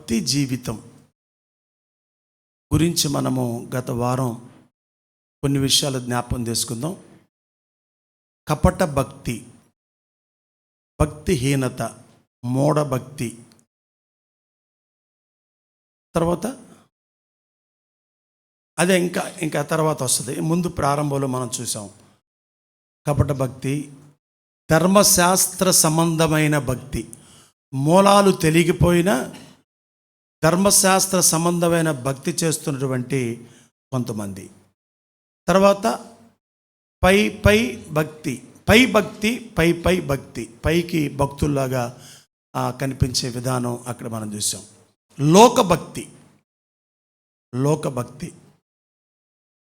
భక్తి జీవితం గురించి మనము గత వారం కొన్ని విషయాలు జ్ఞాపకం చేసుకుందాం. కపట భక్తి, భక్తిహీనత, మూఢ భక్తి, తర్వాత అదే ఇంకా తర్వాత వస్తుంది. ముందు ప్రారంభంలో మనం చూసాం కపట భక్తి, ధర్మశాస్త్ర సంబంధమైన భక్తి, మూలాలు తెలియకపోయినా ధర్మశాస్త్ర సంబంధమైన భక్తి చేస్తున్నటువంటి కొంతమంది. తర్వాత పై భక్తి, పై భక్తి, పైకి భక్తుల్లాగా కనిపించే విధానం అక్కడ మనం చూసాం. లోకభక్తి,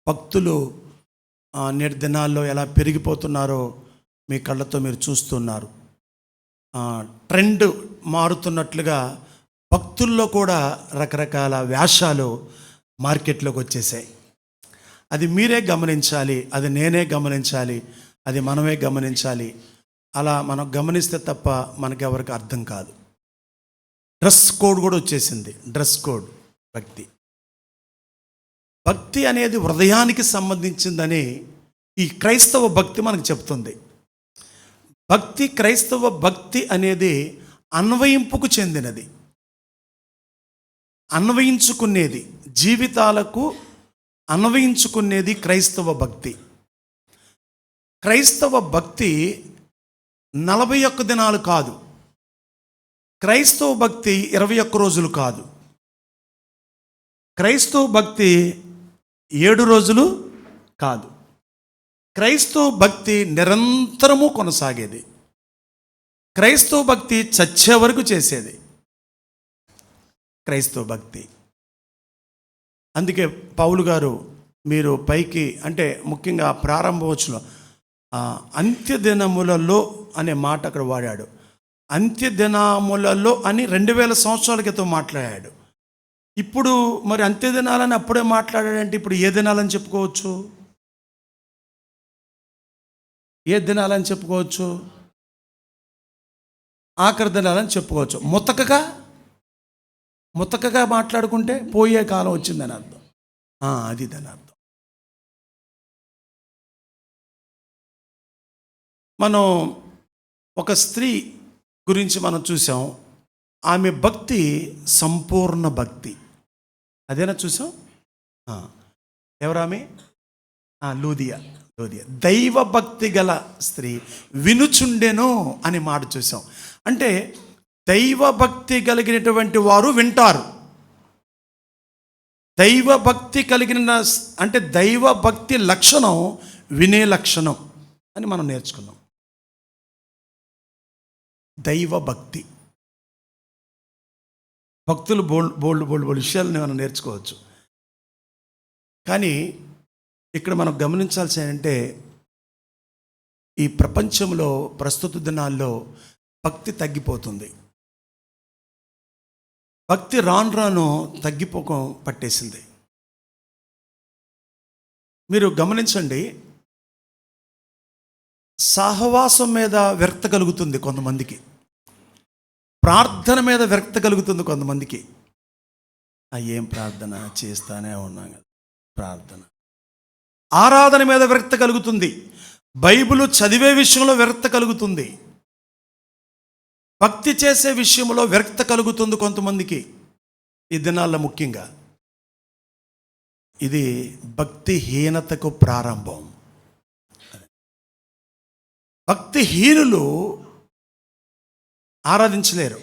భక్తులు నేటి దినాల్లో ఎలా పెరిగిపోతున్నారో మీ కళ్ళతో మీరు చూస్తున్నారు. ట్రెండ్ మారుతున్నట్లుగా భక్తుల్లో కూడా రకరకాల వేషాలు మార్కెట్లోకి వచ్చేసాయి. అది మీరే గమనించాలి, అది నేనే గమనించాలి, అది మనమే గమనించాలి. అలా మనం గమనిస్తే తప్ప మనకెవరికి అర్థం కాదు. డ్రెస్ కోడ్ కూడా వచ్చేసింది. డ్రెస్ కోడ్ భక్తి అనేది హృదయానికి సంబంధించిందని ఈ క్రైస్తవ భక్తి మనకు చెప్తుంది. క్రైస్తవ భక్తి అనేది అన్వయింపుకు చెందినది, అన్వయించుకునేది, జీవితాలకు అన్వయించుకునేది క్రైస్తవ భక్తి. క్రైస్తవ భక్తి 41 దినాలు కాదు, క్రైస్తవ భక్తి 21 రోజులు కాదు, క్రైస్తవ భక్తి 7 రోజులు కాదు. క్రైస్తవ భక్తి నిరంతరము కొనసాగేది. క్రైస్తవ భక్తి చచ్చే వరకు చేసేది క్రైస్తవ భక్తి. అందుకే పౌలు గారు మీరు పైకి అంటే ముఖ్యంగా ప్రారంభవచనంలో అంత్యదినములలో అనే మాట అక్కడ వాడాడు. అంత్యదినములలో అని 2000 సంవత్సరాల క్రితం మాట్లాడాడు. ఇప్పుడు మరి అంత్యదినాలని అప్పుడే మాట్లాడాడంటే ఇప్పుడు ఏ దినాలని చెప్పుకోవచ్చు? ఏ దినాలని చెప్పుకోవచ్చు? ఆఖరి దినాలని చెప్పుకోవచ్చు. ముతకగా మాట్లాడుకుంటే పోయే కాలం వచ్చిందని అర్థం. అది దాని అర్థం. మనం ఒక స్త్రీ గురించి మనం చూసాం. ఆమె భక్తి సంపూర్ణ భక్తి. అదేనా చూసాం? ఎవరామె? లూదియా. దైవ భక్తి గల స్త్రీ వినుచుండెను అని మాట చూసాం. అంటే దైవ భక్తి కలిగినటువంటి వారు వింటారు. దైవ భక్తి కలిగిన అంటే దైవ భక్తి లక్షణం వినే లక్షణం అని మనం నేర్చుకున్నాం. దైవ భక్తి భక్తులు బోల్డ్ విషయాలని మనం నేర్చుకోవచ్చు. కానీ ఇక్కడ మనం గమనించాల్సి అంటే ఈ ప్రపంచంలో ప్రస్తుత దినాల్లో భక్తి తగ్గిపోతుంది. భక్తి రాను తగ్గిపోకం పట్టేసింది. మీరు గమనించండి, సహవాసం మీద విరక్తి కలుగుతుంది కొంతమందికి, ప్రార్థన మీద విరక్తి కలుగుతుంది కొంతమందికి. ఏం ప్రార్థన చేస్తానే ఉన్నాం కదా, ప్రార్థన. ఆరాధన మీద విరక్తి కలుగుతుంది, బైబిల్ చదివే విషయంలో విరక్తి కలుగుతుంది, భక్తి చేసే విషయంలో విరక్తి కలుగుతుంది కొంతమందికి. ఈ దినాల్లో ముఖ్యంగా ఇది భక్తిహీనతకు ప్రారంభం. భక్తిహీనులు ఆరాధించలేరు,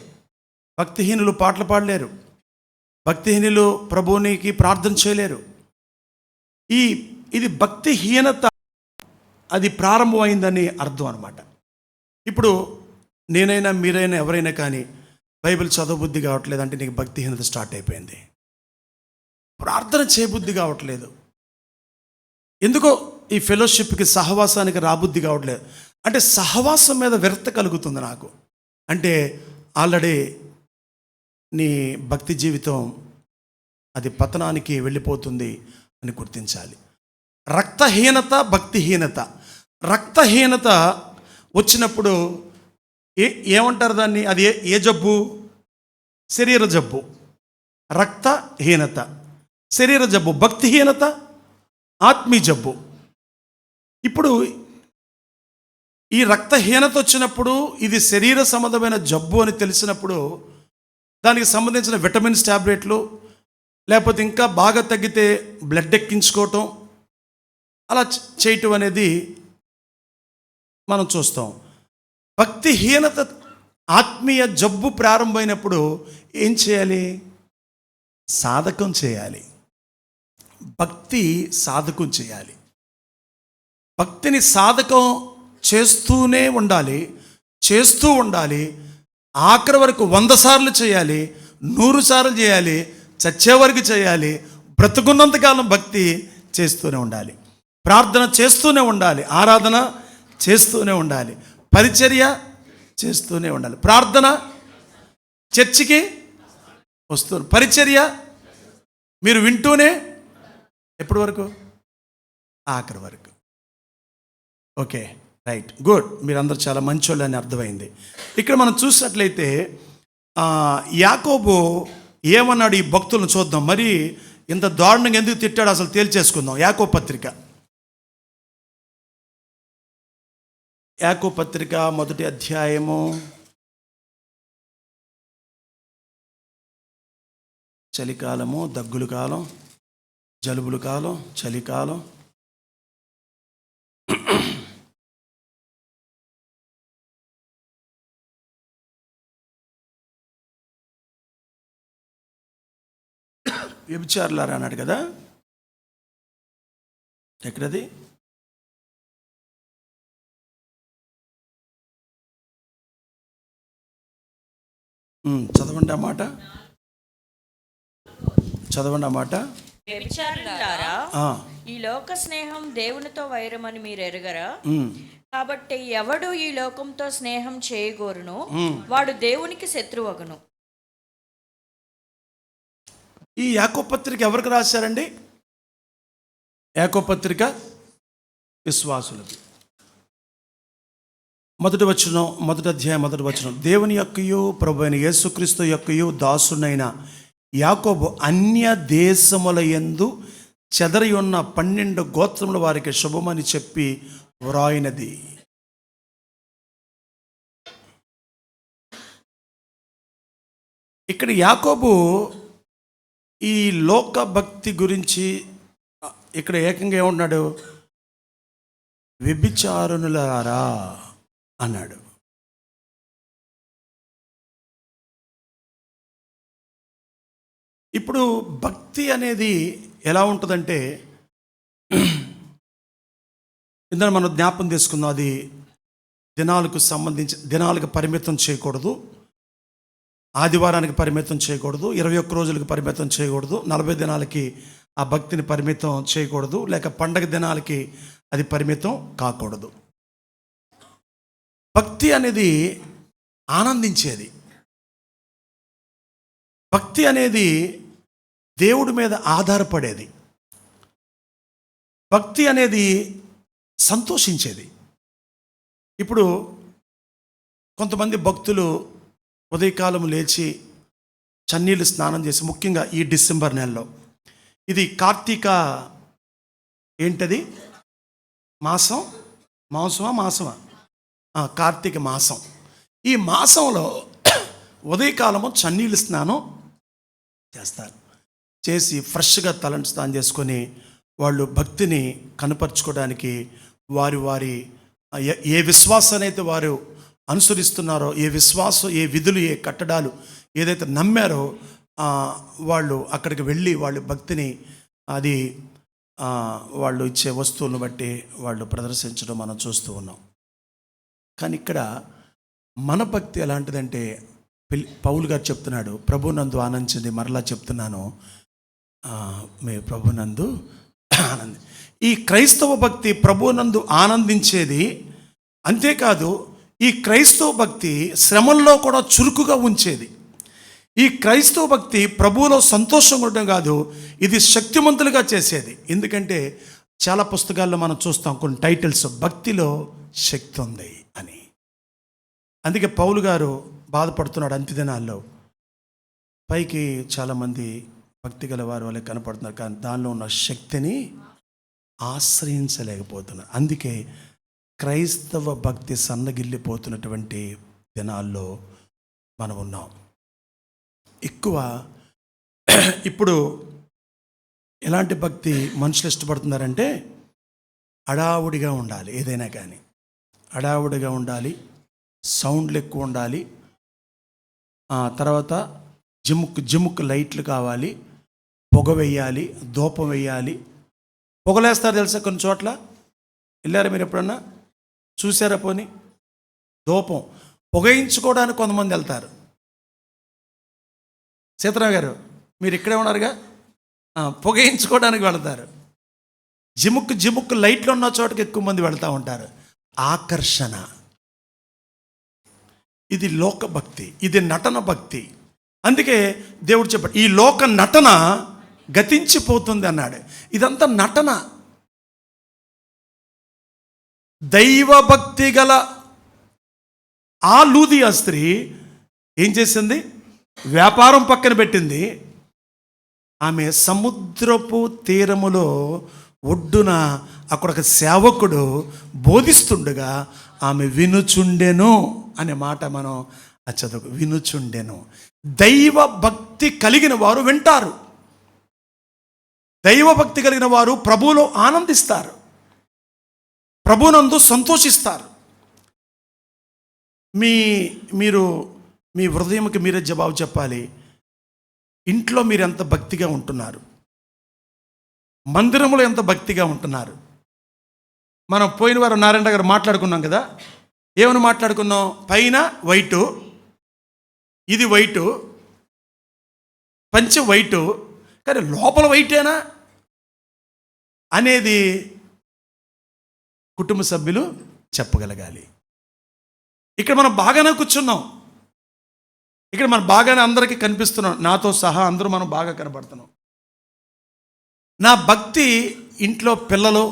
భక్తిహీనులు పాటలు పాడలేరు, భక్తిహీనులు ప్రభువునికి ప్రార్థన చేయలేరు. ఇది భక్తిహీనత అది ప్రారంభమైందని అర్థం అన్నమాట. ఇప్పుడు నేనైనా మీరైనా ఎవరైనా కానీ బైబిల్ చదవబుద్ధి కావట్లేదు అంటే నీకు భక్తిహీనత స్టార్ట్ అయిపోయింది. ప్రార్థన చేయబుద్ధి కావట్లేదు, ఎందుకో ఈ ఫెలోషిప్కి సహవాసానికి రాబుద్ధి కావట్లేదు అంటే సహవాసం మీద విరక్తి కలుగుతుంది నాకు అంటే ఆల్రెడీ నీ భక్తి జీవితం అది పతనానికి వెళ్ళిపోతుంది అని గుర్తించాలి. రక్తహీనత, భక్తిహీనత. రక్తహీనత వచ్చినప్పుడు ఏమంటారు దాన్ని? అది ఏ జబ్బు? శరీర జబ్బు. రక్తహీనత, శరీర జబ్బు, భక్తిహీనత, ఆత్మీయ జబ్బు. ఇప్పుడు ఈ రక్తహీనత వచ్చినప్పుడు ఇది శరీర సంబంధమైన జబ్బు అని తెలిసినప్పుడు దానికి సంబంధించిన విటమిన్స్ టాబ్లెట్లు, లేకపోతే ఇంకా బాగా తగ్గితే బ్లడ్ ఎక్కించుకోవటం, అలా చేయటం అనేది మనం చూస్తాం. భక్తిహీనత, ఆత్మీయ జబ్బు ప్రారంభమైనప్పుడు ఏం చేయాలి? సాధకం చేయాలి. భక్తి సాధకం చేయాలి. భక్తిని సాధకం చేస్తూనే ఉండాలి, చేస్తూ ఉండాలి. ఆఖరి వరకు 100 సార్లు చేయాలి, 100 సార్లు చేయాలి, చచ్చే వరకు చేయాలి. బ్రతుకున్నంతకాలం భక్తి చేస్తూనే ఉండాలి, ప్రార్థన చేస్తూనే ఉండాలి, ఆరాధన చేస్తూనే ఉండాలి, పరిచర్య చేస్తూనే ఉండాలి. ప్రార్థన, చర్చికి వస్తూ, పరిచర్య మీరు వింటూనే ఎప్పటి వరకు? ఆఖరి వరకు. Okay, right, good. మీరందరూ చాలా మంచోళ్ళు అని అర్థమైంది. ఇక్కడ మనం చూసినట్లయితే యాకోబు ఏమన్నాడు ఈ భక్తులను చూద్దాం. మరి ఇంత దారుణంగా ఎందుకు తిట్టాడు అసలు తేల్చేసుకుందాం. యాకోబు పత్రిక మొదటి అధ్యాయము చలికాలము, దగ్గుల కాలం, జలుబుల కాలం, చలికాలం. వ్యభిచారులారా అన్నాడు కదా, ఎక్కడది? చదవండి ఆ మాట. వ్యభిచారులారా, ఈ లోక స్నేహం దేవునితో వైరమని మీరు ఎరుగరా? కాబట్టి ఎవడు ఈ లోకంతో స్నేహం చేయగోరును వాడు దేవునికి శత్రువగును. ఈ యాకోబు పత్రిక ఎవరికి రాశారండి? యాకోబు పత్రిక విశ్వాసులకి. మొదటి అధ్యాయం మొదటి వచనం, దేవుని యొక్కయు ప్రభు అయిన యేసుక్రీస్తు యొక్కయు దాసునైన యాకోబు అన్య దేశముల యందు చెదరి ఉన్న 12 గోత్రముల వారికి శుభమని చెప్పి వ్రాయినది. ఇక్కడ యాకోబు ఈ లోక భక్తి గురించి ఇక్కడ ఏకంగా ఏమంటున్నాడు? వ్యభిచారునులారా అన్నాడు. ఇప్పుడు భక్తి అనేది ఎలా ఉంటుందంటే, ఇందులో మనం జ్ఞాపం తీసుకుందాం, అది దినాలకు పరిమితం చేయకూడదు, ఆదివారానికి పరిమితం చేయకూడదు, 21 రోజులకు పరిమితం చేయకూడదు, 40 దినాలకి ఆ భక్తిని పరిమితం చేయకూడదు, లేక పండగ దినాలకి అది పరిమితం కాకూడదు. భక్తి అనేది ఆనందించేది. భక్తి అనేది దేవుడి మీద ఆధారపడేది. భక్తి అనేది సంతోషించేది. ఇప్పుడు కొంతమంది భక్తులు ఉదయకాలం లేచి చన్నీళ్ళు స్నానం చేసి, ముఖ్యంగా ఈ డిసెంబర్ నెలలో, ఇది కార్తీక ఏంటది మాసమా కార్తీక మాసం. ఈ మాసంలో ఉదయకాలము చన్నీళ్ళు స్నానం చేస్తారు. చేసి ఫ్రెష్గా తలంటు స్నానం చేసుకొని వాళ్ళు భక్తిని కనపరుచుకోవడానికి వారి ఏ విశ్వాసాన్ని అయితే వారు అనుసరిస్తున్నారో, ఏ విధులు, ఏ కట్టడాలు ఏదైతే నమ్మారో వాళ్ళు అక్కడికి వెళ్ళి వాళ్ళ భక్తిని అది వాళ్ళు ఇచ్చే వస్తువులను బట్టి వాళ్ళు ప్రదర్శించడం మనం చూస్తూ ఉన్నాం. కానీ ఇక్కడ మన భక్తి ఎలాంటిదంటే, పౌలు గారు చెప్తున్నాడు, ప్రభునందు ఆనందించింది. మరలా చెప్తున్నాను, మీ ప్రభునందు ఆనంది. ఈ క్రైస్తవ భక్తి ప్రభునందు ఆనందించేది. అంతేకాదు, ఈ క్రైస్తవ భక్తి శ్రమల్లో కూడా చురుకుగా ఉంచేది. ఈ క్రైస్తవ భక్తి ప్రభువులో సంతోషంగా ఉండడం కాదు, ఇది శక్తిమంతులుగా చేసేది. ఎందుకంటే చాలా పుస్తకాల్లో మనం చూస్తాం కొన్ని టైటిల్స్, భక్తిలో శక్తి ఉంది అని. అందుకే పౌలు గారు బాధపడుతున్నాడు అంత్యదినాల్లో. పైకి చాలామంది భక్తి గల వారి వాళ్ళే కనపడుతున్నారు, కానీ దానిలో ఉన్న శక్తిని ఆశ్రయించలేకపోతున్నారు. అందుకే క్రైస్తవ భక్తి సన్నగిల్లిపోతున్నటువంటి దినాల్లో మనం ఉన్నాం. ఎక్కువ ఇప్పుడు ఎలాంటి భక్తి మనుషులు ఇష్టపడుతున్నారంటే హడావుడిగా ఉండాలి, ఏదైనా కానీ హడావుడిగా ఉండాలి, సౌండ్లు ఎక్కువ ఉండాలి, తర్వాత జిముక్కు లైట్లు కావాలి, పొగ వేయాలి, ధూపం వేయాలి. పొగలేస్తారు తెలుసా, కొన్ని చోట్ల వెళ్ళారా మీరు ఎప్పుడన్నా, చూసారా? పోనీ ధూపం పొగయించుకోవడానికి కొంతమంది వెళ్తారు. సీతారాం గారు మీరు ఇక్కడే ఉన్నారుగా, పొగయించుకోవడానికి వెళతారు. జిముక్కు లైట్లు ఉన్న చోటకి ఎక్కువ మంది వెళ్తూ ఉంటారు. ఆకర్షణ. ఇది లోక భక్తి, ఇది నటన భక్తి. అందుకే దేవుడు చెప్పాడు, ఈ లోక నటన గతించిపోతుంది అన్నాడు. ఇదంతా నటన. దైవభక్తి గల ఆ లూదియా స్త్రీ ఏం చేసింది? వ్యాపారం పక్కన పెట్టింది. ఆమె సముద్రపు తీరములో ఒడ్డున అక్కడ ఒక సేవకుడు బోధిస్తుండగా ఆమె వినుచుండెను అనే మాట మనం చదువు. వినుచుండెను. దైవ భక్తి కలిగిన వారు వింటారు. దైవభక్తి కలిగిన వారు ప్రభువులో ఆనందిస్తారు, ప్రభునందు సంతోషిస్తారు. మీరు మీ హృదయంకి మీరే జవాబు చెప్పాలి. ఇంట్లో మీరు ఎంత భక్తిగా ఉంటున్నారు? మందిరంలో ఎంత భక్తిగా ఉంటున్నారు? మనం పోయిన వారు నారాయణ గారు మాట్లాడుకున్నాం కదా, ఏమని మాట్లాడుకున్నాం? పైన వైటు, ఇది వైటు, పంచె వైటు, కానీ లోపల వైటేనా అనేది కుటుంబ సభ్యులు చెప్పగలగాలి. ఇక్కడ మనం బాగానే కూర్చున్నాం, ఇక్కడ మనం బాగానే అందరికీ కనిపిస్తున్నాం, నాతో సహా అందరూ మనం బాగా కనబడుతున్నాం. నా భక్తి ఇంట్లో పిల్లలు,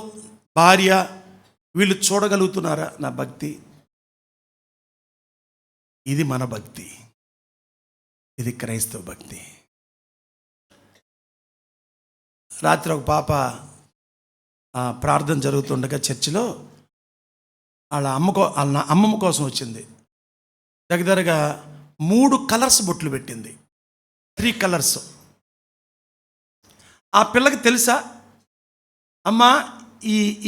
భార్య వీళ్ళు చూడగలుగుతున్నారా నా భక్తి? ఇది మన భక్తి, ఇది క్రైస్తవ భక్తి. రాత్రి ఒక పాప ప్రార్థన జరుగుతుండగా చర్చిలో వాళ్ళ అమ్మమ్మ కోసం వచ్చింది. దగ్గరగా 3 కలర్స్ బొట్లు పెట్టింది, 3 కలర్స్. ఆ పిల్లకి తెలుసా, అమ్మా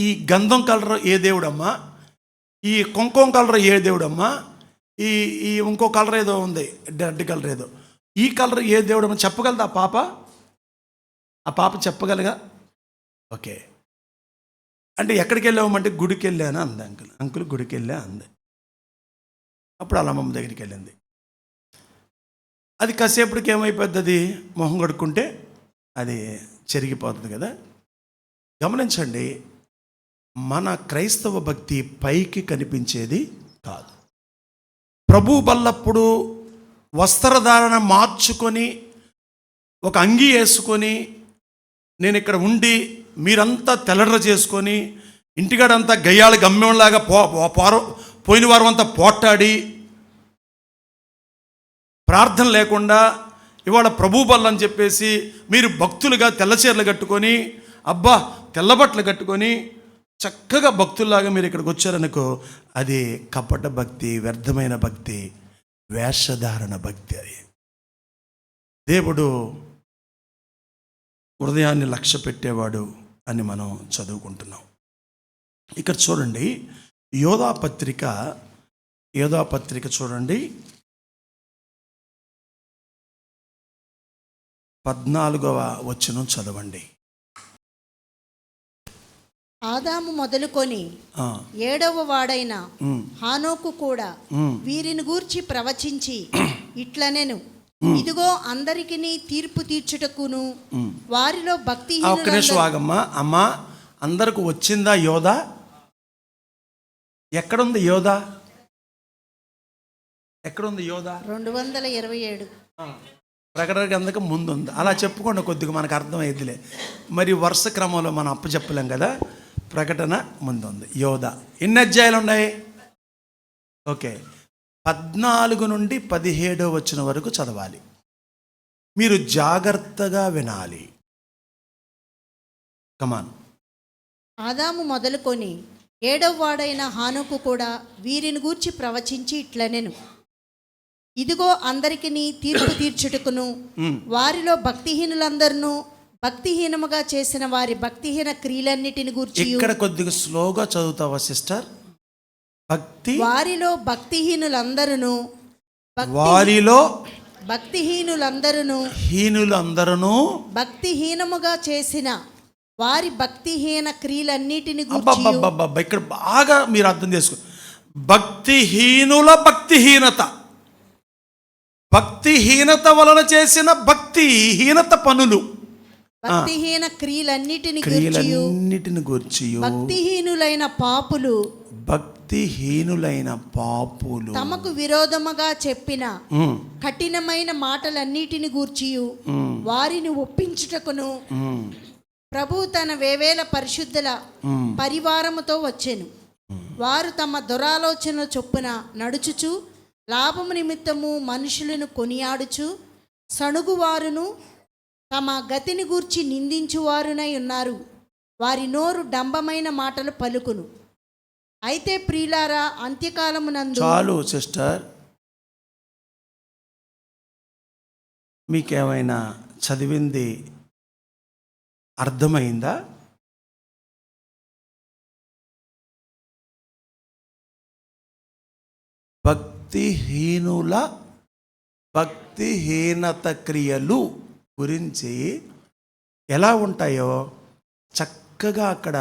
ఈ గంధం కలర్ ఏ దేవుడమ్మా, ఈ కుంకుమ కలర్ ఏ దేవుడమ్మా, ఈ ఇంకో కలర్ ఏదో ఉంది, రెడ్ కలర్ ఏదో, ఈ కలర్ ఏ దేవుడమ్మా చెప్పగలదా ఆ పాప చెప్పగలగా? ఓకే అంటే ఎక్కడికి వెళ్ళామంటే గుడికి వెళ్ళాను అంది. అంకుల్ గుడికి వెళ్ళా అంది. అప్పుడు వాళ్ళ అమ్మమ్మ దగ్గరికి వెళ్ళింది. అది కాసేపటికి ఏమైపోద్ది, అది మొహం కడుక్కుంటే అది చెరిగిపోతుంది కదా. గమనించండి, మన క్రైస్తవ భక్తి పైకి కనిపించేది కాదు. ప్రభు బల్లప్పుడు వస్త్రధారణ మార్చుకొని ఒక అంగీ వేసుకొని నేను ఇక్కడ ఉండి మీరంతా తెల్లడ్ర చేసుకొని ఇంటికాడంతా గయ్యాళ గమ్యంలాగా పోయిన వారం అంతా పోట్లాడి ప్రార్థన లేకుండా ఇవాళ ప్రభు బల్ల అని చెప్పేసి మీరు భక్తులుగా తెల్ల చీరలు కట్టుకొని, అబ్బా తెల్లబట్టలు కట్టుకొని చక్కగా భక్తుల్లాగా మీరు ఇక్కడికి వచ్చారనుకో, అది కపట భక్తి, వ్యర్థమైన భక్తి, వేషధారణ భక్తి. అది దేవుడు హృదయాన్ని లక్ష్య పెట్టేవాడు అని మనం చదువుకుంటున్నాం. ఇక్కడ చూడండి, యోధా పత్రిక చూడండి, 14వ వచనం చదవండి. ఆదాము మొదలుకొని 7వ వాడైన హానోకు కూడా వీరిని గూర్చి ప్రవచించి ఇట్లనెను, ఇదిగో అందరికి తీర్పు తీర్చుటకును వారిలో భక్తి. ఒక్క నిమిషం ఆగమ్మా. అమ్మా, అందరికి వచ్చిందా యోధా? ఎక్కడుంది యోధా? ఎక్కడుంది యోధా? 227 ప్రకటనకి అందుకు ముందు ఉంది. అలా చెప్పుకోండి, కొద్దిగా మనకు అర్థమయ్యేదిలే. మరి వరుస క్రమంలో మనం చెప్పలేం కదా. ప్రకటన ముందు ఉంది, యోధా. ఎన్ని అధ్యాయాలు ఉన్నాయి? ఓకే, 14 నుండి 17 వచనం వరకు చదవాలి. మీరు జాగ్రత్తగా వినాలి. కమాన్. ఆదాము మొదలుకొని 7వ వాడైన హానోకు కూడా వీరిని గూర్చి ప్రవచించి ఇట్లనెను, ఇదిగో అందరికిని తీర్పు తీర్చుటకును వారిలో భక్తిహీనులందరినూ భక్తిహీనముగా చేసిన వారి భక్తిహీన క్రియలన్నిటిని గూర్చి, ఇక్కడ కొద్దిగా స్లోగా చదువుతావా సిస్టర్? వారిలో భక్తిహీనులందరూ వారిలో హీనులందరూ భక్తిహీనముగా చేసిన వారి భక్తిహీన క్రియలన్నిటిని గూర్చి. ఇక్కడ బాగా మీరు అర్థం చేసుకో. భక్తిహీనుల భక్తిహీనత వలన చేసిన భక్తిహీనత పనులు, భక్తిహీన క్రియలన్నిటిని గూర్చి భక్తిహీనులైన పాపులు తమకు విరోధముగా చెప్పిన కఠినమైన మాటలన్నిటిని గూర్చి వారిని ఒప్పించుటకును ప్రభు తన వేవేల పరిశుద్ధుల పరివారముతో వచ్చెను. వారు తమ దురాలోచన చొప్పున నడుచుచు లాభము నిమిత్తము మనుషులను కొనియాడుచు సణుగువారును తమ గతిని గూర్చి నిందించువారునై ఉన్నారు. వారి నోరు డంబమైన మాటలు పలుకును. అయితే ప్రియులారా, అంత్యకాలమునందు. చాలు సిస్టర్, మీకేమైనా చదివింది అర్థమైందా? భక్తిహీనత క్రియలు గురించి ఎలా ఉంటాయో చక్కగా అక్కడ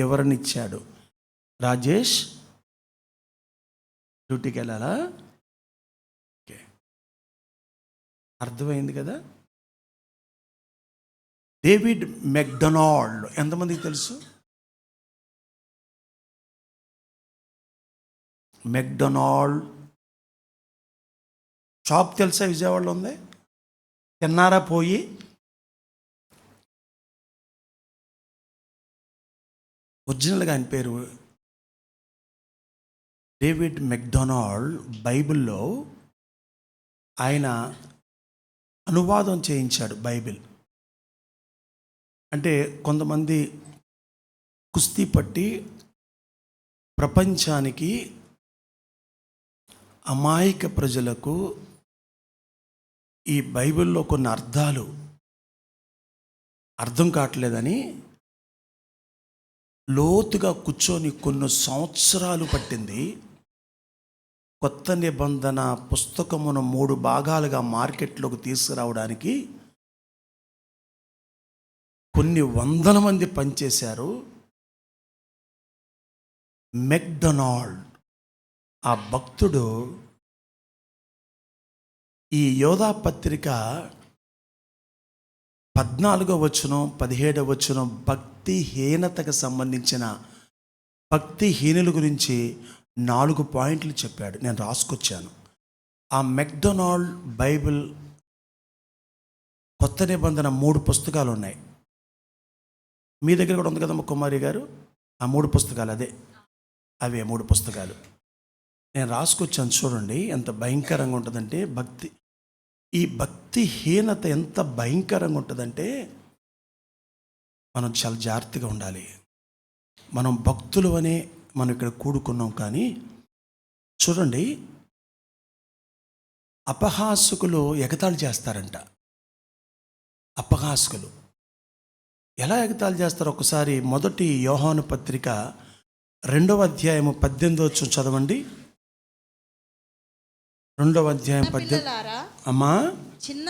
ఎవరినిచ్చాడు. రాజేష్ డ్యూటీకి వెళ్ళాలా? ఓకే, అర్థమైంది కదా. డేవిడ్ మెక్డొనాల్డ్ ఎంతమందికి తెలుసు? మెక్డొనాల్డ్ షాప్ తెలుసా? విజయవాడలో ఉంది. తిన్నారా పోయి? ఒరిజినల్గా ఆయన పేరు డేవిడ్ మెక్డొనాల్డ్. బైబిల్లో ఆయన అనువాదం చేయించాడు బైబిల్. అంటే కొంతమంది కుస్తీ పట్టి ప్రపంచానికి అమాయక ప్రజలకు ఈ బైబిల్లో కొన్ని అర్థాలు అర్థం కావట్లేదని లోతుగా కూర్చొని కొన్ని సంవత్సరాలు పట్టింది. కొత్త నిబంధన పుస్తకమును 3 భాగాలుగా మార్కెట్లోకి తీసుకురావడానికి కొన్ని వందల మంది పనిచేశారు. మెక్డొనాల్డ్ ఆ భక్తుడు ఈ యోధా పత్రిక 14వ వచనం 17వ వచనం భక్తిహీనతకు సంబంధించిన భక్తిహీనుల గురించి 4 పాయింట్లు చెప్పాడు. నేను రాసుకొచ్చాను. ఆ మెక్డొనాల్డ్ బైబిల్ కొత్త నిబంధన 3 పుస్తకాలు ఉన్నాయి. మీ దగ్గర కూడా ఉంది కదమ్మా కుమారి గారు. ఆ 3 పుస్తకాలు అవే 3 పుస్తకాలు నేను రాసుకొచ్చాను. చూడండి ఎంత భయంకరంగా ఉంటుందంటే ఈ భక్తిహీనత ఎంత భయంకరంగా ఉంటుందంటే మనం చాలా జాగ్రత్తగా ఉండాలి. మనం భక్తులు అనే మనం ఇక్కడ కూడుకున్నాం, కానీ చూడండి అపహాసకులు ఎగతాళి చేస్తారంట. అపహాసకులు ఎలా ఎగతాళి చేస్తారు? ఒకసారి మొదటి యోహాను పత్రిక 2వ అధ్యాయము 18వ వచనం చదవండి. 2వ అధ్యాయం 18. అమ్మా, చిన్న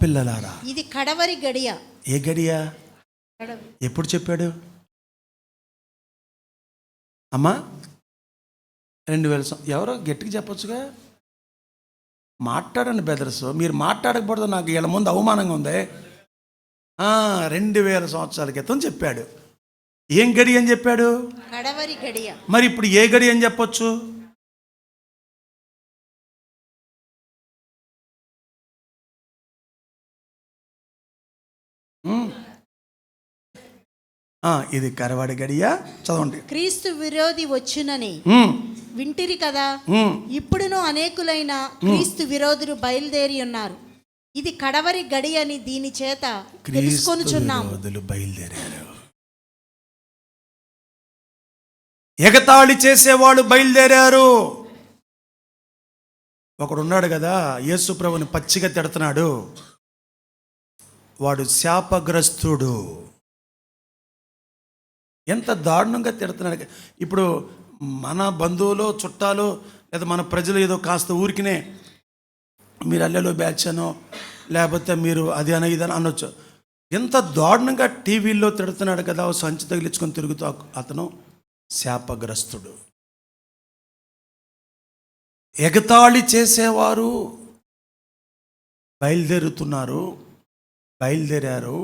పిల్లలారా ఇది కడవరి గడియ. ఏ గడియ? ఎప్పుడు చెప్పాడు అమ్మా? 2000. ఎవరో గట్టిగా చెప్పొచ్చుగా. మాట్లాడండి బెదర్స్. మీరు మాట్లాడకపోతే నాకు వీళ్ళ ముందు అవమానంగా ఉంది. 2000 సంవత్సరాల క్రితం చెప్పాడు. ఏం గడి అని చెప్పాడు? కడవరి గడియ. మరి ఇప్పుడు ఏ గడి అని చెప్పొచ్చు? ఇది కరవాడి గడియ. చదవండి. క్రీస్తు విరోధి వచ్చునని వింటిరి కదా. ఇప్పుడును అనేకులైన క్రీస్తు విరోధులు బయలుదేరి ఉన్నారు. ఇది కడవరి గడి అని దీని చేత తెలుసుకొనుచున్నాము. విరోధులు బయలుదేరారు. ఎగతాళి చేసేవాళ్ళు బయలుదేరారు. ఒకడున్నాడు కదా, యేసు ప్రభుని పచ్చిగా తిడుతున్నాడు. వాడు శాపగ్రస్తుడు. ఎంత దారుణంగా తిడుతున్నాడు. ఇప్పుడు మన బంధువులు, చుట్టాలు లేదా మన ప్రజలు ఏదో కాస్త ఊరికినే మీరు అల్లెలో బ్యాచ్ అనో లేకపోతే మీరు అది అని ఇదని అనొచ్చు. ఎంత దారుణంగా టీవీల్లో తిడుతున్నాడు కదా, సంచి తగిలించుకొని తిరుగుతూ అతను శాపగ్రస్తుడు. ఎగతాళి చేసేవారు బయలుదేరారు.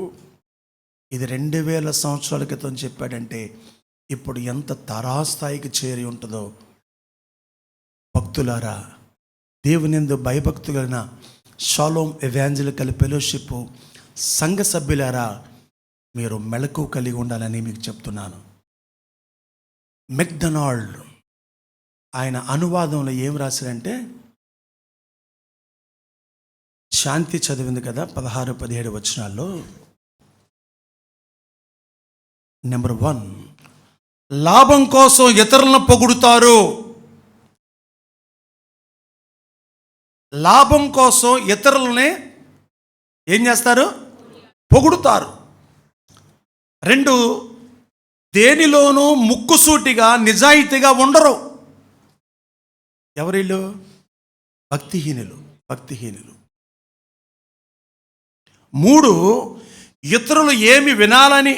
ఇది 2000 సంవత్సరాల క్రితం చెప్పాడంటే ఇప్పుడు ఎంత తారాస్థాయికి చేరి ఉంటుందో. భక్తులారా, దేవునియందు భయభక్తులైన షాలోమ్ ఎవాంజలికల్ ఫెలోషిప్ సంఘ సభ్యులారా, మీరు మెళకువ కలిగి ఉండాలని మీకు చెప్తున్నాను. మెక్డొనాల్డ్ ఆయన అనువాదంలో ఏం రాశారంటే, శాంతి చదివింది కదా 16-17 వచనాల్లో. నెంబర్ 1, లాభం కోసం ఇతరులను పొగుడుతారు. లాభం కోసం ఇతరులనే ఏం చేస్తారు? పొగుడుతారు. 2, దేనిలోనూ ముక్కుసూటిగా నిజాయితీగా ఉండరు. ఎవరిళ్ళు? భక్తిహీనులు. 3, ఇతరులు ఏమి వినాలని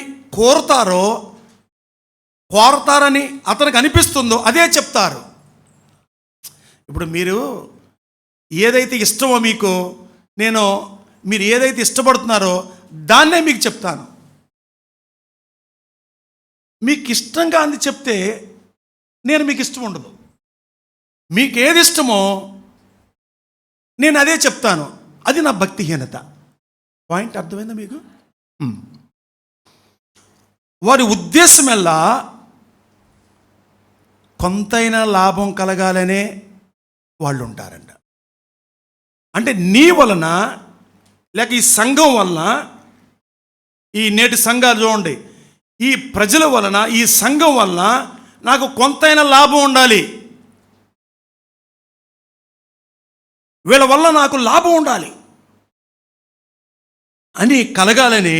కోరతారని అతనికి అనిపిస్తుందో అదే చెప్తారు. ఇప్పుడు మీరు ఏదైతే ఇష్టమో మీకు, మీరు ఏదైతే ఇష్టపడుతున్నారో దాన్నే మీకు చెప్తాను. మీకు ఇష్టంగా అంది చెప్తే నేను మీకు ఇష్టం ఉండదు. మీకు ఏది ఇష్టమో నేను అదే చెప్తాను. అది నా భక్తిహీనత. పాయింట్ అర్థమైందా మీకు? వారి ఉద్దేశమెల్లా కొంతైనా లాభం కలగాలనే వాళ్ళు ఉంటారంట. అంటే నీ వలన లేక ఈ సంఘం వలన, ఈ నేటి సంఘాలు చూడండి, ఈ ప్రజల వలన, ఈ సంఘం వలన నాకు కొంతైనా లాభం ఉండాలి, వీళ్ళ వల్ల నాకు లాభం ఉండాలి అని కలగాలని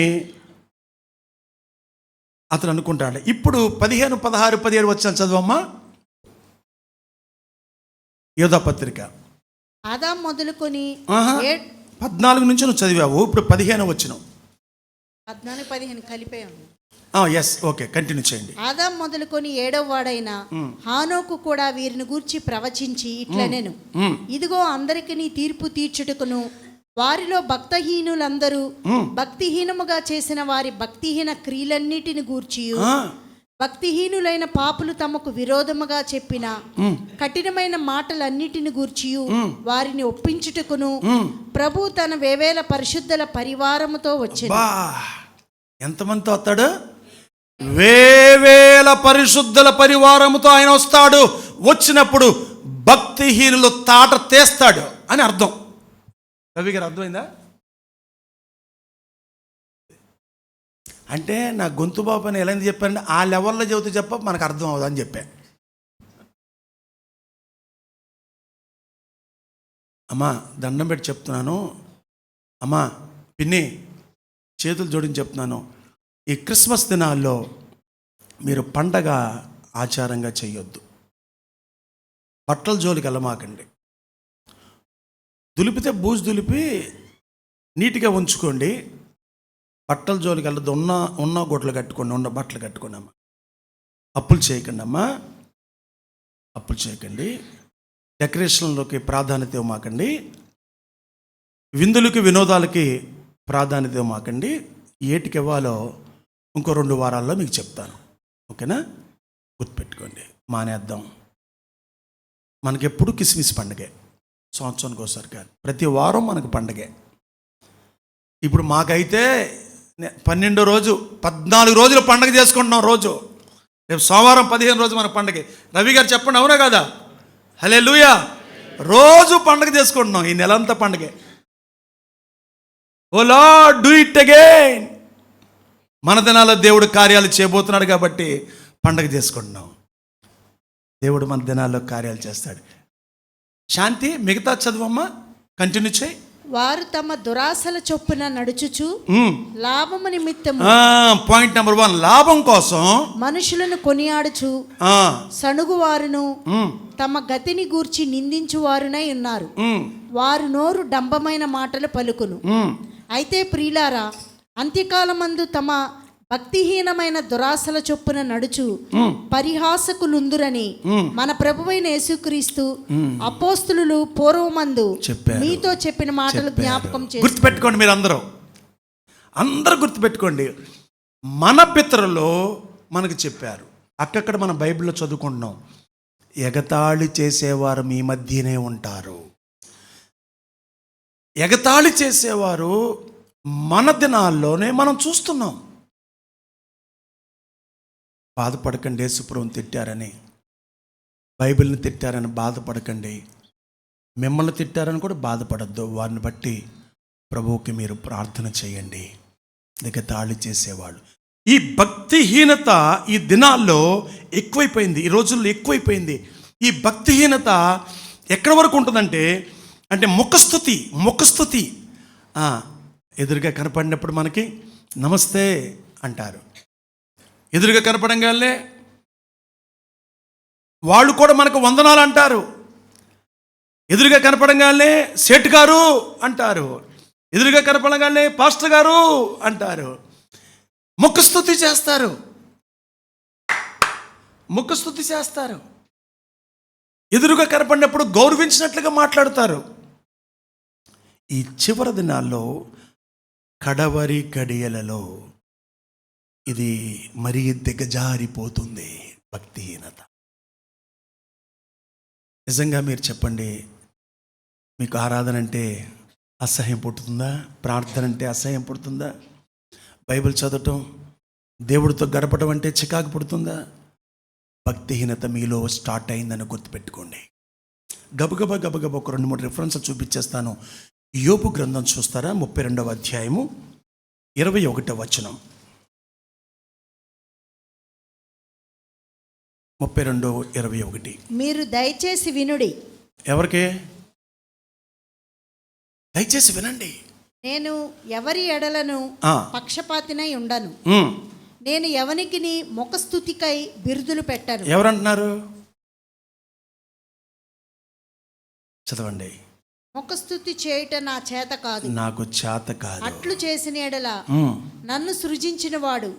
అతను అనుకుంటాడు. ఇప్పుడు 15, 16, 17 వచ్చాను చదవమ్మా. యోధా పత్రిక ఆదాం మొదలుకొని 14 నుంచి నువ్వు చదివావు. ఇప్పుడు 15 వచ్చినావు. 14, 15 కలిపాము. ఎస్, ఓకే, కంటిన్యూ చేయండి. ఆదాం మొదలుకొని 7వ వాడైన హానోకు కూడా వీరిని గూర్చి ప్రవచించి ఇట్లనెను, ఇదిగో అందరికీ తీర్పు తీర్చుటకును వారిలో భక్తిహీనులందరూ భక్తిహీనముగా చేసిన వారి భక్తిహీన క్రియలన్నిటిని గూర్చి, భక్తిహీనులైన పాపులు తమకు విరోధముగా చెప్పిన కఠినమైన మాటలన్నిటిని గూర్చి వారిని ఒప్పించుటకును ప్రభు తన వేవేల పరిశుద్ధుల పరివారముతో వచ్చాడు. ఎంతమందితో వస్తాడు? వేవేల పరిశుద్ధుల పరివారముతో ఆయన వస్తాడు. వచ్చినప్పుడు భక్తిహీనులు తాట తీస్తాడు అని అర్థం. రవి గారు, అర్థమైందా? అంటే నా గొంతు బాబు అని ఎలా చెప్పారంటే ఆ లెవెల్లో చెబుతూ చెప్ప మనకు అర్థం అవుదని చెప్పా. అమ్మా దండం పెట్టి చెప్తున్నాను, అమ్మా పిన్ని చేతులు జోడించి చెప్తున్నాను, ఈ క్రిస్మస్ దినాల్లో మీరు పండగ ఆచారంగా చేయొద్దు. బట్టల జోలికి వెళ్ళమాకండి. దులిపితే బూజు దులిపి నీట్గా ఉంచుకోండి. బట్టల జోలికి వెళ్ళదు. ఉన్న గుడ్లు కట్టుకోండి, ఉన్న బట్టలు కట్టుకోండి. అమ్మా అప్పులు చేయకండి. అమ్మా అప్పులు చేయకండి. డెకరేషన్లోకి ప్రాధాన్యత ఇవ్వమాకండి. విందులకి వినోదాలకి ప్రాధాన్యత ఇవ్వమాకండి. ఏటికి ఇవ్వాలో ఇంకో 2 వారాల్లో మీకు చెప్తాను. ఓకేనా? గుర్తుపెట్టుకోండి. మానేద్దాం. మనకెప్పుడు కిస్మిస్ పండగే, సంవత్సరానికి ఒకసారి కాదు, ప్రతి వారం మనకు పండగే. ఇప్పుడు మాకైతే 12వ రోజు 14 రోజులు పండగ చేసుకుంటున్నాం రోజు. రేపు సోమవారం 15 రోజు మన పండగే. రవి గారు చెప్పండి, అవునా కదా? హల్లెలూయా. రోజు పండగ చేసుకుంటున్నాం, ఈ నెలంతా పండగే. ఓ లార్డ్ డూ ఇట్ అగైన్. మన దినాల్లో దేవుడు కార్యాలు చేయబోతున్నాడు కాబట్టి పండగ చేసుకుంటున్నాం. దేవుడు మన దినాల్లో కార్యాలు చేస్తాడు. శాంతి, మిగతా చదువమ్మా, కంటిన్యూ చేయి. వారు తమ దురాశల చొప్పున నడుచుచు లాభము నిమిత్తము పాయింట్ నెంబర్ 1, లాభం కోసం మనుషులను కొనియాడుచు సణుగువారును తమ గతిని గూర్చి నిందించువారునై ఉన్నారు. వారు నోరు డంబమైన మాటలు పలుకును. అయితే ప్రియులారా, అంత్యకాలమందు తమ భక్తిహీనమైన దురాశల చొప్పున నడుచు పరిహాసకులుందురని మన ప్రభువైన యేసుక్రీస్తు అపోస్తులు పూర్వమందు మీతో చెప్పిన మాటలు జ్ఞాపకం చేసి గుర్తుపెట్టుకోండి. మీరు అందరూ గుర్తుపెట్టుకోండి. మన పితరులు మనకు చెప్పారు. అక్కక్కడ మన బైబిల్లో చదువుకుంటున్నాం, ఎగతాళి చేసేవారు మీ మధ్యనే ఉంటారు. ఎగతాళి చేసేవారు మన దినాల్లోనే మనం చూస్తున్నాం. బాధపడకండి, యేసుప్రభువుని తిట్టారని, బైబిల్ని తిట్టారని బాధపడకండి. మిమ్మల్ని తిట్టారని కూడా బాధపడద్దు. వారిని బట్టి ప్రభువుకి మీరు ప్రార్థన చేయండి. ఎగతాళి చేసేవాళ్ళు, ఈ భక్తిహీనత ఈ దినాల్లో ఎక్కువైపోయింది, ఈ రోజుల్లో ఎక్కువైపోయింది. ఈ భక్తిహీనత ఎక్కడి వరకు ఉంటుందంటే, ముఖస్తుతి ఎదురుగా కనపడినప్పుడు మనకి నమస్తే అంటారు. ఎదురుగా కనపడంగానే వాళ్ళు కూడా మనకు వందనాలు అంటారు. ఎదురుగా కనపడంగానే సేట్ గారు అంటారు. ఎదురుగా కనపడంగానే పాస్టర్ గారు అంటారు. ముఖస్తుతి చేస్తారు. ఎదురుగా కనపడినప్పుడు గౌరవించినట్లుగా మాట్లాడతారు. ఈ చివరి దినాల్లో, కడవరి గడియలలో ఇది మరీ దిగజారిపోతుంది భక్తిహీనత. నిజంగా మీరు చెప్పండి, మీకు ఆరాధన అంటే అసహ్యం పుట్టుతుందా? ప్రార్థన అంటే అసహ్యం పుడుతుందా? బైబిల్ చదవటం, దేవుడితో గడపడం అంటే చికాకు పుడుతుందా? భక్తిహీనత మీలో స్టార్ట్ అయిందని గుర్తుపెట్టుకోండి. గబగబా ఒక 2-3 రిఫరెన్స్లు చూపించేస్తాను. యోబు గ్రంథం చూస్తారా? 32వ అధ్యాయము 21వ వచనం. 32:21. మీరు దయచేసి వినుడి. ఎవరికి? దయచేసి వినండి. నేను ఎవరి ఎడలను పక్షపాతినై ఉండను. నేను ఎవనికి ముఖస్తుతికై బిరుదులు పెట్టను. ఎవరంటున్నారు? చదవండి. ముఖస్తుతి చేయుట నా చేత కాదు, నాకు చేత కాదు. అట్లు చేసిన ఎడల నన్ను సృజించిన వాడు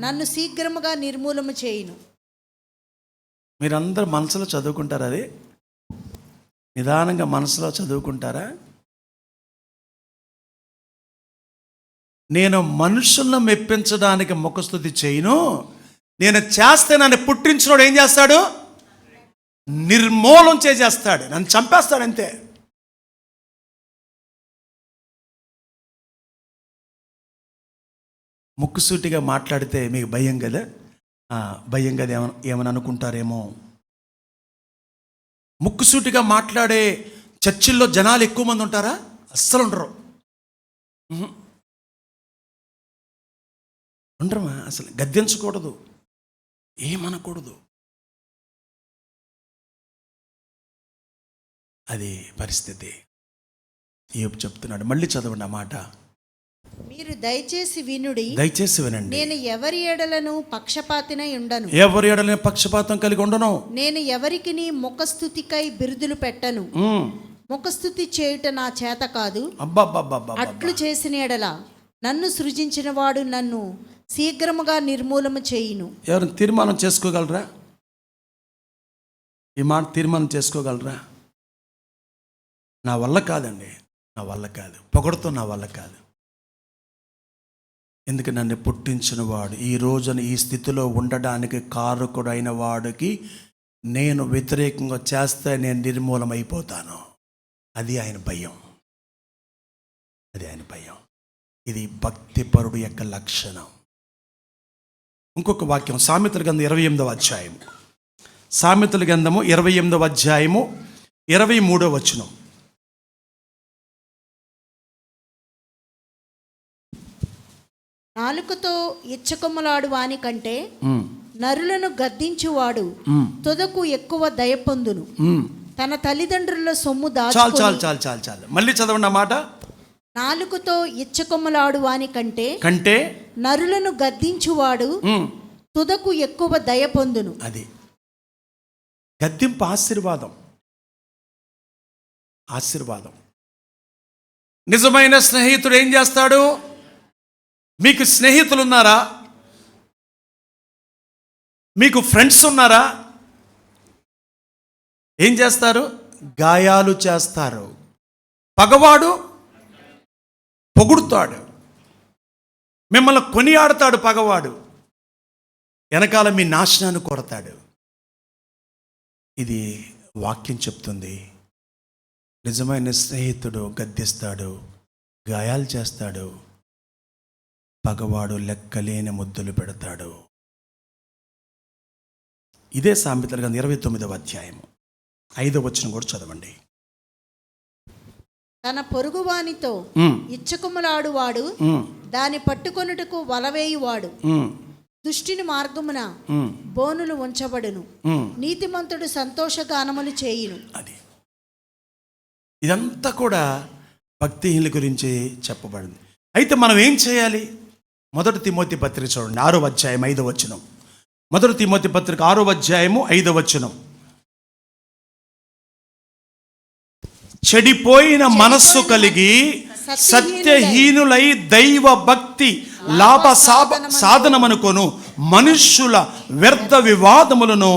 నన్ను శీఘ్రముగా నిర్మూలము చేయును. మీరందరూ మనసులో చదువుకుంటారా? అది నిదానంగా మనసులో చదువుకుంటారా? నేను మనుషులను మెప్పించడానికి ముఖస్తుతి చేయను, నేను చేస్తే నన్ను పుట్టించినోడు ఏం చేస్తాడు? నిర్మూలం చేసేస్తాడు, నన్ను చంపేస్తాడు అంతే. ముక్కుసూటిగా మాట్లాడితే మీకు భయం కదా? భయం కదా, ఏమని అనుకుంటారేమో. ముక్కుసూటిగా మాట్లాడే చర్చిల్లో జనాలు ఎక్కువ మంది ఉంటారా? అస్సలు ఉండరమా? అసలు గద్దించకూడదు, ఏమనకూడదు. అది పరిస్థితి. యోబు చెప్తున్నాడు. మళ్ళీ చదవండి ఆ మాట. మీరు దయచేసి వినుడి. దయచేసి వినండి. నేను ఎవరి ఎడలను పక్షపాతినై ఉండను. ఎవరి ఎడలను పక్షపాతం కలిగి ఉండను. నేను ఎవరికి ముఖస్తుతికై బిరుదులు పెట్టను. ముఖస్తుతి చేయుట నా చేత కాదు. అట్లు చేసిన ఎడల నన్ను సృజించిన వాడు నన్ను శీఘ్రముగా నిర్మూలము చేయును. ఎవరు తీర్మానం చేసుకోగలరా? ఈ మాట తీర్మానం చేసుకోగలరా? నా వల్ల కాదండి, నా వల్ల కాదు. పొగడుతో నా వల్ల కాదు. ఎందుకు? నన్ను పుట్టించిన వాడు, ఈ రోజున ఈ స్థితిలో ఉండడానికి కారకుడైన వాడికి నేను వ్యతిరేకంగా చేస్తే నేను నిర్మూలమైపోతాను. అది ఆయన భయం. ఇది భక్తిపరుడు యొక్క లక్షణం. ఇంకొక వాక్యం సామెతల గ్రంథం 28వ అధ్యాయం. సామెతల గ్రంథము 28వ అధ్యాయము 23వ వచనం. నాలుకతో ఇచ్చకములాడు వాని కంటే నరులను గద్దించువాడు తుదకు ఎక్కువ దయ పొందును. తన తల్లిదండ్రుల సొమ్ము చాలు చాలు దాచుకొని చాలు చాలు చాలు మళ్ళీ చదవండి ఆ మాట. నాలుకతో ఇచ్చకములాడు వాని కంటే కంటే నరులను గద్దించువాడు తుదకు ఎక్కువ దయ పొందును. అది గద్దింపు ఆశీర్వాదం. ఆశీర్వాదం. నిజమైన స్నేహితుడు ఏం చేస్తాడు? మీకు స్నేహితులు ఉన్నారా? మీకు ఫ్రెండ్స్ ఉన్నారా? ఏం చేస్తారు? గాయాలు చేస్తారు. పగవాడు పొగుడుతాడు, మిమ్మల్ని కొనియాడతాడు. పగవాడు వెనకాల మీ నాశనాన్ని కొడతాడు. ఇది వాక్యం చెప్తుంది. నిజమైన స్నేహితుడు గద్దిస్తాడు, గాయాలు చేస్తాడు. పగవాడు లెక్కలేని ముద్దులు పెడతాడు. ఇదే సామెతల గ్రంథం 29వ అధ్యాయము 5వ వచనం కూడా చదవండి. తన పొరుగువానితో ఇచ్చకములాడువాడు దాని పట్టుకొనుటకు వలవేయువాడు దుష్టిని మార్గమున బోనులు ఉంచబడును. నీతిమంతుడు సంతోషగానములు చేయును. అది ఇదంతా కూడా భక్తిహీనుల గురించి చెప్పబడింది. అయితే మనం ఏం చేయాలి? 1 తిమోతి పత్రిక చూడండి, 6వ అధ్యాయం 5వ వచనం. 1 తిమోతి పత్రిక 6వ అధ్యాయము 5వ వచనం. చెడిపోయిన మనస్సు కలిగి సత్యహీనులై దైవ భక్తి లాభ సాధనమనుకొను మనుష్యుల వ్యర్థ వివాదములను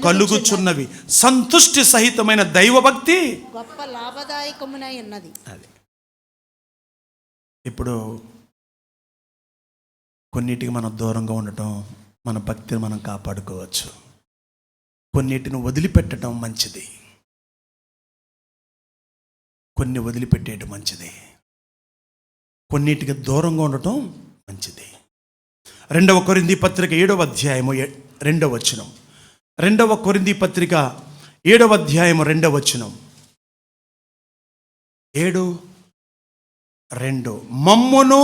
కలుగుచున్నవి. సంతుష్టి సహితమైన దైవభక్తి గొప్ప లాభదాయకమునై ఉన్నది. అది ఇప్పుడు కొన్నిటికి మనం దూరంగా ఉండటం, మన భక్తిని మనం కాపాడుకోవచ్చు. కొన్నిటిని వదిలిపెట్టడం మంచిది, కొన్ని వదిలిపెట్టేయడం మంచిది, కొన్నిటికి దూరంగా ఉండటం మంచిది. 2వ కొరింథీ పత్రిక 7వ అధ్యాయము 2వ వచనం. 2వ కొరింథీ పత్రిక 7వ అధ్యాయము 2వ వచనం. 7:2 మమ్మును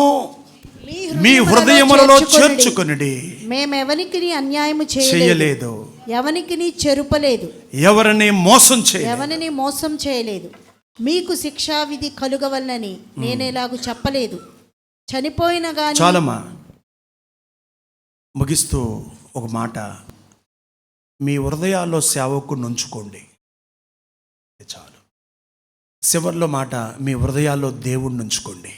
మీ హృదయములలో చేర్చుకొనుడి. మేమెవనికి అన్యాయము చేయలేదు, ఎవనికి చెరుపలేదు, ఎవరిని మోసం చేయలేదు, ఎవరిని మోసం చేయలేదు. మీకు శిక్షావిధి కలుగవలనని నేనేలాగు చెప్పలేదు. చనిపోయిన గాని చాలమ్మా. ముగిస్తూ ఒక మాట, మీ హృదయాల్లో సేవకుడిని ఉంచుకోండి. చాలు. చివర్లో మాట, మీ హృదయాల్లో దేవుడిని ఉంచుకోండి.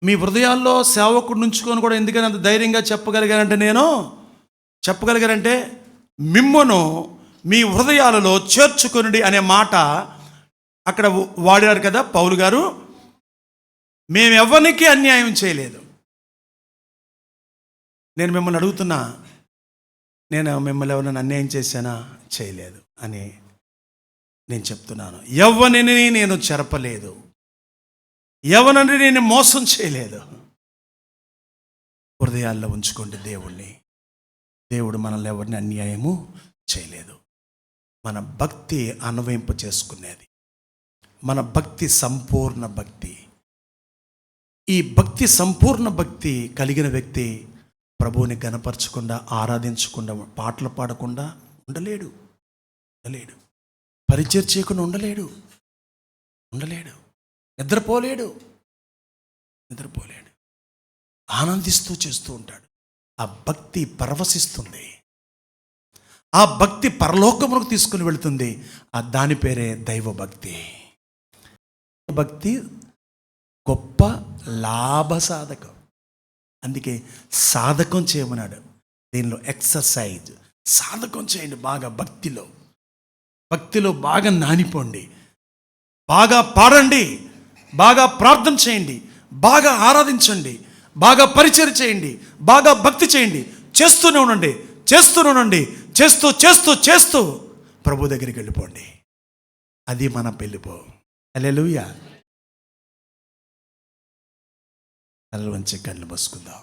మీ హృదయాల్లో సేవకుడిని ఉంచుకొని కూడా ఎందుకని అంత ధైర్యంగా చెప్పగలిగారంటే మిమ్మును మీ హృదయాలలో చేర్చుకొనుడి అనే మాట అక్కడ వాడారు కదా పౌలు గారు. మేము ఎవరికి అన్యాయం చేయలేదు. నేను మిమ్మల్ని అడుగుతున్నా, నేను మిమ్మల్ని ఎవరైనా అన్యాయం చేశానా? చేయలేదు అని నేను చెప్తున్నాను. ఎవరిని నేను చెరపలేదు, ఎవరిని నేను మోసం చేయలేదు. హృదయాల్లో ఉంచుకోండి దేవుణ్ణి. దేవుడు మనల్ని ఎవరిని అన్యాయము చేయలేదు. మన భక్తి అన్వయింపు చేసుకునేది, మన భక్తి సంపూర్ణ భక్తి. ఈ భక్తి సంపూర్ణ భక్తి కలిగిన వ్యక్తి ప్రభువుని గణపరచకుండా, ఆరాధించకుండా, పాటలు పాడకుండా ఉండలేడు. పరిచయం చేయకుండా ఉండలేడు. నిద్రపోలేడు. ఆనందిస్తూ చేస్తూ ఉంటాడు. ఆ భక్తి పరవశిస్తుంది. ఆ భక్తి పరలోకములకు తీసుకుని వెళుతుంది. ఆ దాని పేరే దైవ భక్తి. భక్తి గొప్ప లాభ సాధకం. అందుకే సాధకం చేయమన్నాడు. దీనిలో ఎక్సర్సైజ్, సాధకం చేయండి. బాగా భక్తిలో బాగా నానిపోండి, బాగా పాడండి, బాగా ప్రార్థన చేయండి, బాగా ఆరాధించండి, బాగా పరిచయం చేయండి, బాగా భక్తి చేయండి. చేస్తూనే ఉండండి. చేస్తూ ప్రభు దగ్గరికి వెళ్ళిపోండి. అది మన పెళ్ళిపో. హల్లెలూయా. కళ్ళు వంచి కళ్ళు మూసుకుందాం.